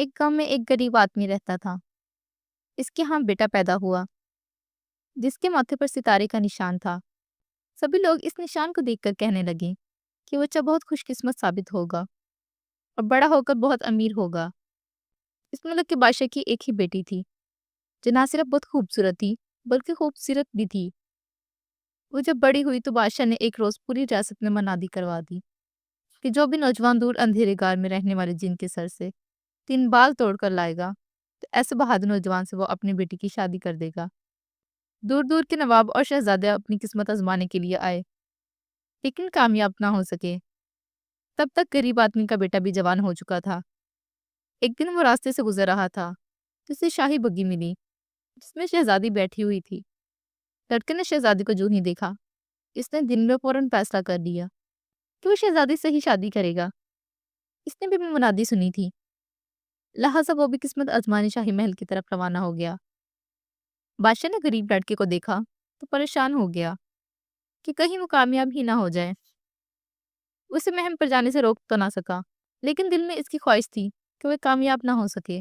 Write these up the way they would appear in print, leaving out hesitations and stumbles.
ایک گاؤں میں ایک غریب آدمی رہتا تھا۔ اس کے ہاں بیٹا پیدا ہوا جس کے ماتھے پر ستارے کا نشان تھا۔ سبھی لوگ اس نشان کو دیکھ کر کہنے لگے کہ وہ بچہ بہت خوش قسمت ثابت ہوگا اور بڑا ہو کر بہت امیر ہوگا۔ اس ملک کے بادشاہ کی ایک ہی بیٹی تھی جو نہ صرف بہت خوبصورت تھی بلکہ خوبصورت بھی تھی۔ وہ جب بڑی ہوئی تو بادشاہ نے ایک روز پوری ریاست میں منادی کروا دی کہ جو بھی نوجوان دور اندھیرے گار میں رہنے والے جن کے سر سے 3 بال توڑ کر لائے گا تو ایسے بہادر نوجوان سے وہ اپنی بیٹی کی شادی کر دے گا۔ دور دور کے نواب اور شہزادے اپنی قسمت آزمانے کے لیے آئے لیکن کامیاب نہ ہو سکے۔ تب تک غریب آدمی کا بیٹا بھی جوان ہو چکا تھا۔ ایک دن وہ راستے سے گزر رہا تھا تو اسے شاہی بگی ملی جس میں شہزادی بیٹھی ہوئی تھی۔ لڑکے نے شہزادی کو جو ہی دیکھا اس نے دل میں فوراً فیصلہ کر لیا کہ وہ شہزادی سے ہی شادی کرے گا۔ اس نے بھی منادی سنی تھی، لہٰذا وہ بھی قسمت آزمانے شاہی محل کی طرف روانہ ہو گیا۔ بادشاہ نے غریب لڑکے کو دیکھا تو پریشان ہو گیا کہ کہیں وہ کامیاب ہی نہ ہو جائے۔ اسے محل پر جانے سے روک تو نہ سکا لیکن دل میں اس کی خواہش تھی کہ وہ کامیاب نہ ہو سکے۔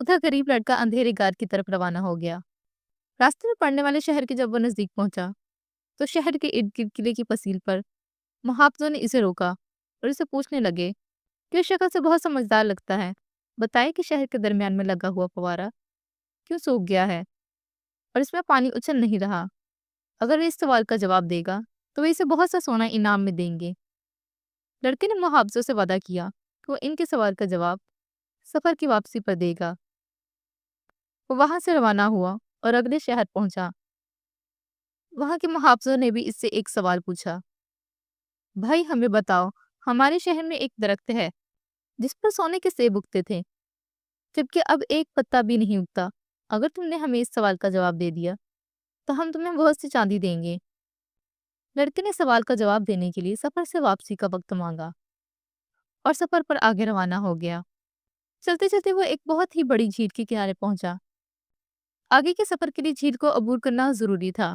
ادھر غریب لڑکا اندھیرے غار کی طرف روانہ ہو گیا۔ راستے میں پڑنے والے شہر کے جب وہ نزدیک پہنچا تو شہر کے ارد گرد قلعے کی پسیل پر محافظوں نے اسے روکا اور اسے پوچھنے لگے کہ اس شکل سے بہت سمجھدار لگتا ہے، بتائے کہ شہر کے درمیان میں لگا ہوا فوارہ کیوں سوکھ گیا ہے اور اس میں پانی اچھل نہیں رہا؟ اگر وہ اس سوال کا جواب دے گا تو وہ اسے بہت سا سونا انعام میں دیں گے۔ لڑکے نے محافظوں سے وعدہ کیا کہ وہ ان کے سوال کا جواب سفر کی واپسی پر دے گا۔ وہ وہاں سے روانہ ہوا اور اگلے شہر پہنچا۔ وہاں کے محافظوں نے بھی اس سے ایک سوال پوچھا، بھائی ہمیں بتاؤ، ہمارے شہر میں ایک درخت ہے جس پر سونے کے سیب اگتے تھے جبکہ اب ایک پتا بھی نہیں اگتا۔ اگر تم نے ہمیں اس سوال کا جواب دے دیا تو ہم تمہیں بہت سی چاندی دیں گے۔ لڑکے نے سوال کا جواب دینے کے لیے سفر سے واپسی کا وقت مانگا اور سفر پر آگے روانہ ہو گیا۔ چلتے چلتے وہ ایک بہت ہی بڑی جھیل کے کنارے پہنچا۔ آگے کے سفر کے لیے جھیل کو عبور کرنا ضروری تھا۔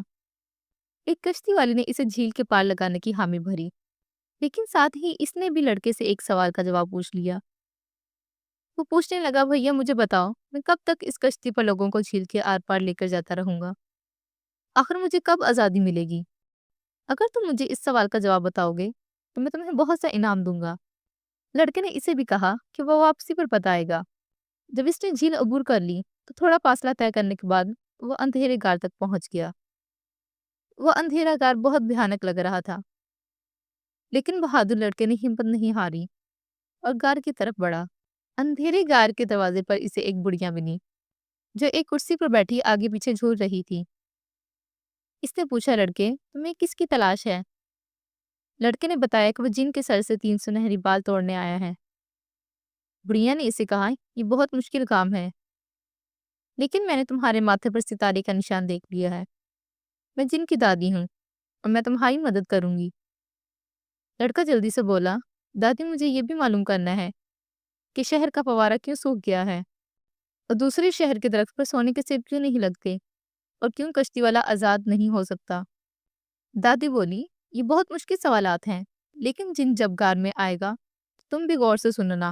ایک کشتی والے نے اسے جھیل کے پار لگانے کی حامی بھری لیکن ساتھ ہی اس نے بھی لڑکے سے ایک سوال کا جواب پوچھ لیا۔ وہ پوچھنے لگا، بھیا مجھے بتاؤ، میں کب تک اس کشتی پر لوگوں کو جھیل کے آر پار لے کر جاتا رہوں گا؟ آخر مجھے کب آزادی ملے گی؟ اگر تم مجھے اس سوال کا جواب بتاؤ گے تو میں تمہیں بہت سا انعام دوں گا۔ لڑکے نے اسے بھی کہا کہ وہ واپسی پر بتائے گا۔ جب اس نے جھیل عبور کر لی تو تھوڑا فاصلہ طے کرنے کے بعد وہ اندھیرے غار تک پہنچ گیا۔ وہ اندھیرا غار بہت بھیانک لگ رہا تھا لیکن بہادر لڑکے نے ہمت نہیں ہاری اور غار کی طرف بڑھا۔ اندھیرے غار کے دروازے پر اسے ایک بڑھیا ملی جو ایک کرسی پر بیٹھی آگے پیچھے جھول رہی تھی۔ اس نے پوچھا، لڑکے تمہیں کس کی تلاش ہے؟ لڑکے نے بتایا کہ وہ جن کے سر سے 3 سنہری بال توڑنے آیا ہے۔ بڑھیا نے اسے کہا، یہ بہت مشکل کام ہے لیکن میں نے تمہارے ماتھے پر ستارے کا نشان دیکھ لیا ہے۔ میں جن کی دادی ہوں اور میں تمہاری مدد کروں گی۔ لڑکا جلدی سے بولا، دادی مجھے یہ بھی معلوم کرنا ہے کہ شہر کا فوارہ کیوں سوکھ گیا ہے اور دوسرے شہر کے درخت پر سونے کے سیب کیوں نہیں لگتے اور کیوں کشتی والا آزاد نہیں ہو سکتا؟ دادی بولی، یہ بہت مشکل سوالات ہیں لیکن جن جب غار میں آئے گا تم بھی غور سے سننا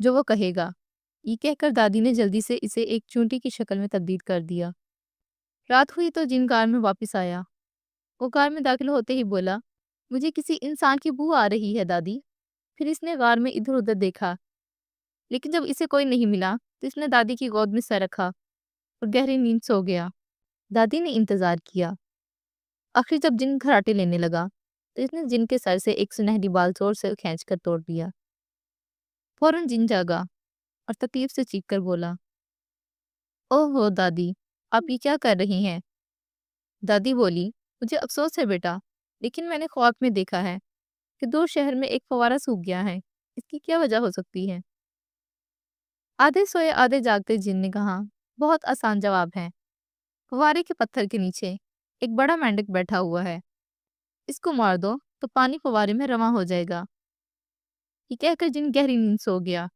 جو وہ کہے گا۔ یہ کہہ کر دادی نے جلدی سے اسے ایک چونٹی کی شکل میں تبدیل کر دیا۔ رات ہوئی تو جن غار میں واپس آیا۔ وہ غار میں داخل ہوتے ہی بولا، مجھے کسی انسان کی بو آ رہی ہے دادی۔ پھر اس نے غار میں ادھر ادھر دیکھا لیکن جب اسے کوئی نہیں ملا تو اس نے دادی کی گود میں سر رکھا اور گہری نیند سو گیا۔ دادی نے انتظار کیا۔ آخر جب جن گھراٹے لینے لگا تو اس نے جن کے سر سے ایک سنہری بال زور سے کھینچ کر توڑ دیا۔ فوراً جن جاگا اور تکلیف سے چیخ کر بولا، اوہ ہو دادی، آپ یہ کیا کر رہی ہیں؟ دادی بولی، مجھے افسوس ہے بیٹا لیکن میں نے خواب میں دیکھا ہے کہ دور شہر میں ایک فوارہ سوکھ گیا ہے۔ اس کی کیا وجہ ہو سکتی ہے؟ آدھے سوئے آدھے جاگتے جن نے کہا، بہت آسان جواب ہے۔ فوارے کے پتھر کے نیچے ایک بڑا مینڈک بیٹھا ہوا ہے، اس کو مار دو تو پانی فوارے میں رواں ہو جائے گا۔ یہ کہہ کر جن گہری نیند سو گیا۔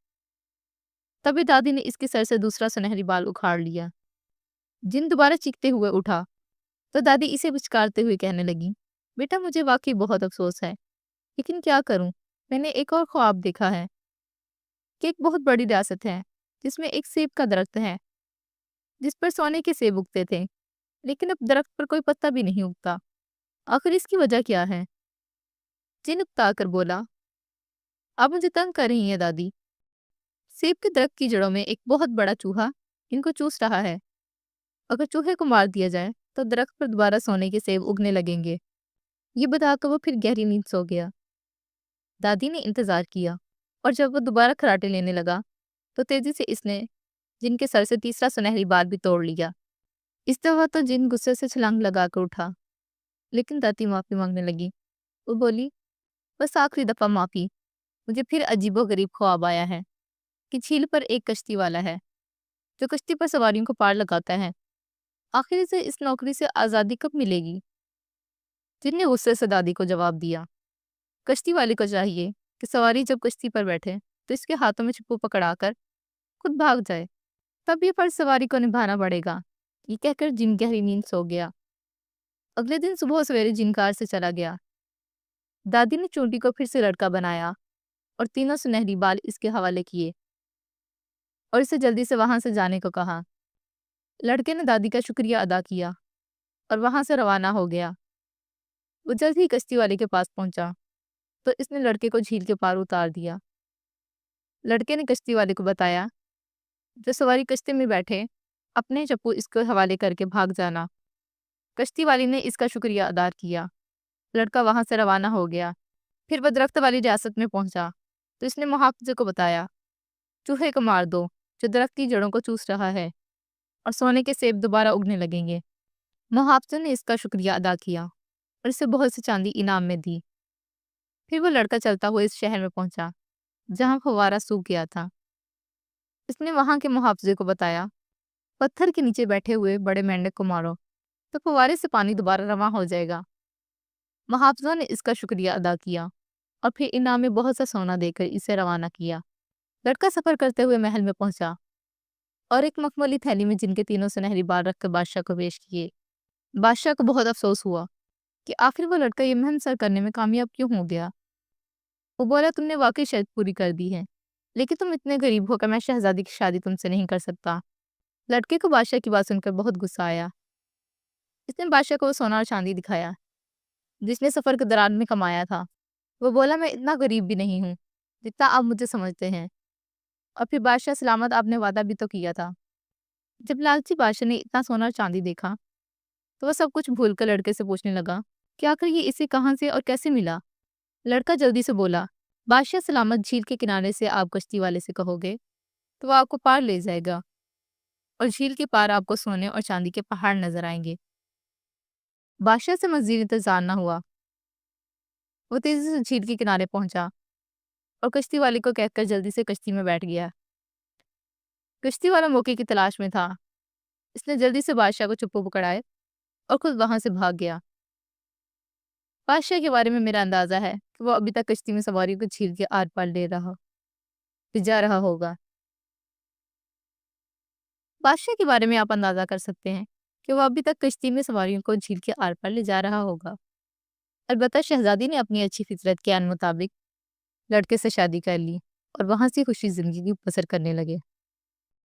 تبھی دادی نے اس کے سر سے دوسرا سنہری بال اکھاڑ لیا۔ جن دوبارہ چیختے ہوئے اٹھا تو دادی اسے پچکارتے ہوئے کہنے لگی، بیٹا مجھے واقعی بہت افسوس ہے لیکن کیا کروں، میں نے ایک اور خواب دیکھا ہے۔ کہ ایک بہت بڑی ریاست ہے جس میں ایک سیب کا درخت ہے جس پر سونے کے سیب اگتے تھے، لیکن اب درخت پر کوئی پتا بھی نہیں اگتا۔ آخر اس کی وجہ کیا ہے؟ جن اکتا کر بولا، آپ مجھے تنگ کر رہی ہیں دادی۔ سیب کے درخت کی جڑوں میں ایک بہت بڑا چوہا ان کو چوس رہا ہے۔ اگر چوہے کو مار دیا جائے تو درخت پر دوبارہ سونے کے سیب اگنے لگیں گے۔ یہ بتا کر وہ پھر گہری نیند سو گیا۔ دادی نے انتظار کیا اور جب وہ دوبارہ کھراٹے لینے لگا تو تیزی سے اس نے جن کے سر سے تیسرا سنہری بال بھی توڑ لیا۔ اس دفعہ تو جن غصے سے چھلانگ لگا کر اٹھا، لیکن دادی معافی مانگنے لگی۔ وہ بولی، بس آخری دفعہ معافی۔ مجھے پھر عجیب و غریب خواب آیا ہے کہ جھیل پر ایک کشتی والا ہے جو کشتی پر سواریوں کو پار لگاتا ہے۔ آخر اسے اس نوکری سے آزادی کب ملے گی؟ جن نے غصے سے دادی کو جواب دیا، کشتی والے کو چاہیے کہ سواری جب کشتی پر بیٹھے تو اس کے ہاتھوں میں چپو پکڑا کر خود بھاگ جائے، تب یہ فرض سواری کو نبھانا پڑے گا۔ یہ کہہ کر جن گہری نیند سو گیا۔ اگلے دن صبح سویرے جن کار سے چلا گیا۔ دادی نے چونٹی کو پھر سے لڑکا بنایا اور تینوں سنہری بال اس کے حوالے کیے اور اسے جلدی سے وہاں سے جانے کو کہا۔ لڑکے نے دادی کا شکریہ ادا کیا اور وہاں سے روانہ ہو گیا۔ وہ جلد ہی کشتی والے کے پاس پہنچا تو اس نے لڑکے کو جھیل کے پار اتار دیا۔ لڑکے نے کشتی والے کو بتایا، جو سواری کشتی میں بیٹھے اپنے چپو اس کو حوالے کر کے بھاگ جانا۔ کشتی والی نے اس کا شکریہ ادا کیا۔ لڑکا وہاں سے روانہ ہو گیا۔ پھر وہ درخت والی ریاست میں پہنچا تو اس نے محافظ کو بتایا، چوہے کو مار دو جو درخت کی جڑوں کو چوس رہا ہے اور سونے کے سیب دوبارہ اگنے لگیں گے۔ محافظ نے اس کا شکریہ ادا کیا اور اسے بہت سی چاندی انعام میں دی۔ پھر وہ لڑکا چلتا ہوا اس شہر میں پہنچا جہاں فوارہ سوکھ گیا تھا۔ اس نے وہاں کے محافظے کو بتایا، پتھر کے نیچے بیٹھے ہوئے بڑے مینڈک کو مارو تو فوارے سے پانی دوبارہ رواں ہو جائے گا۔ محافظوں نے اس کا شکریہ ادا کیا اور پھر انعام میں بہت سا سونا دے کر اسے روانہ کیا۔ لڑکا سفر کرتے ہوئے محل میں پہنچا اور ایک مخملی تھیلی میں جن کے تینوں سنہری بال رکھ کر بادشاہ کو پیش کیے۔ بادشاہ کو بہت افسوس ہوا کہ آخر وہ لڑکا یہ مہم سر کرنے میں کامیاب کیوں ہو گیا۔ وہ بولا، تم نے واقعی شرط پوری کر دی ہے، لیکن تم اتنے غریب ہو کر میں شہزادی کی شادی تم سے نہیں کر سکتا۔ لڑکے کو بادشاہ کی بات سن کر بہت غصہ آیا۔ اس نے بادشاہ کو وہ سونا اور چاندی دکھایا جس نے سفر کے دوران میں کمایا تھا۔ وہ بولا، میں اتنا غریب بھی نہیں ہوں جتنا آپ مجھے سمجھتے ہیں۔ اور پھر بادشاہ سلامت، آپ نے وعدہ بھی تو کیا تھا۔ جب لالچی بادشاہ نے اتنا سونا اور چاندی دیکھا تو وہ سب کچھ بھول کر لڑکے سے پوچھنے لگا کہ آخر یہ اسے کہاں سے اور کیسے ملا۔ لڑکا جلدی سے بولا، بادشاہ سلامت، جھیل کے کنارے سے آپ کشتی والے سے کہو گے تو وہ آپ کو پار لے جائے گا اور جھیل کے پار آپ کو سونے اور چاندی کے پہاڑ نظر آئیں گے۔ بادشاہ سے مزید انتظار نہ ہوا۔ وہ تیزی سے جھیل کے کنارے پہنچا اور کشتی والے کو کہہ کر جلدی سے کشتی میں بیٹھ گیا۔ کشتی والا موقع کی تلاش میں تھا۔ اس نے جلدی سے بادشاہ کو چپو پکڑائے اور خود وہاں سے بھاگ گیا۔ بادشاہ کے بارے میں میرا اندازہ ہے کہ وہ ابھی تک کشتی میں سواریوں کو جھیل کے آر پار لے جا رہا ہوگا۔ بادشاہ کے بارے میں آپ اندازہ کر سکتے ہیں کہ وہ ابھی تک کشتی میں سواریوں کو جھیل کے آر پار لے جا رہا ہوگا۔ البتہ شہزادی نے اپنی اچھی فطرت کے عین مطابق لڑکے سے شادی کر لی اور وہاں سے خوشی زندگی بسر کرنے لگے۔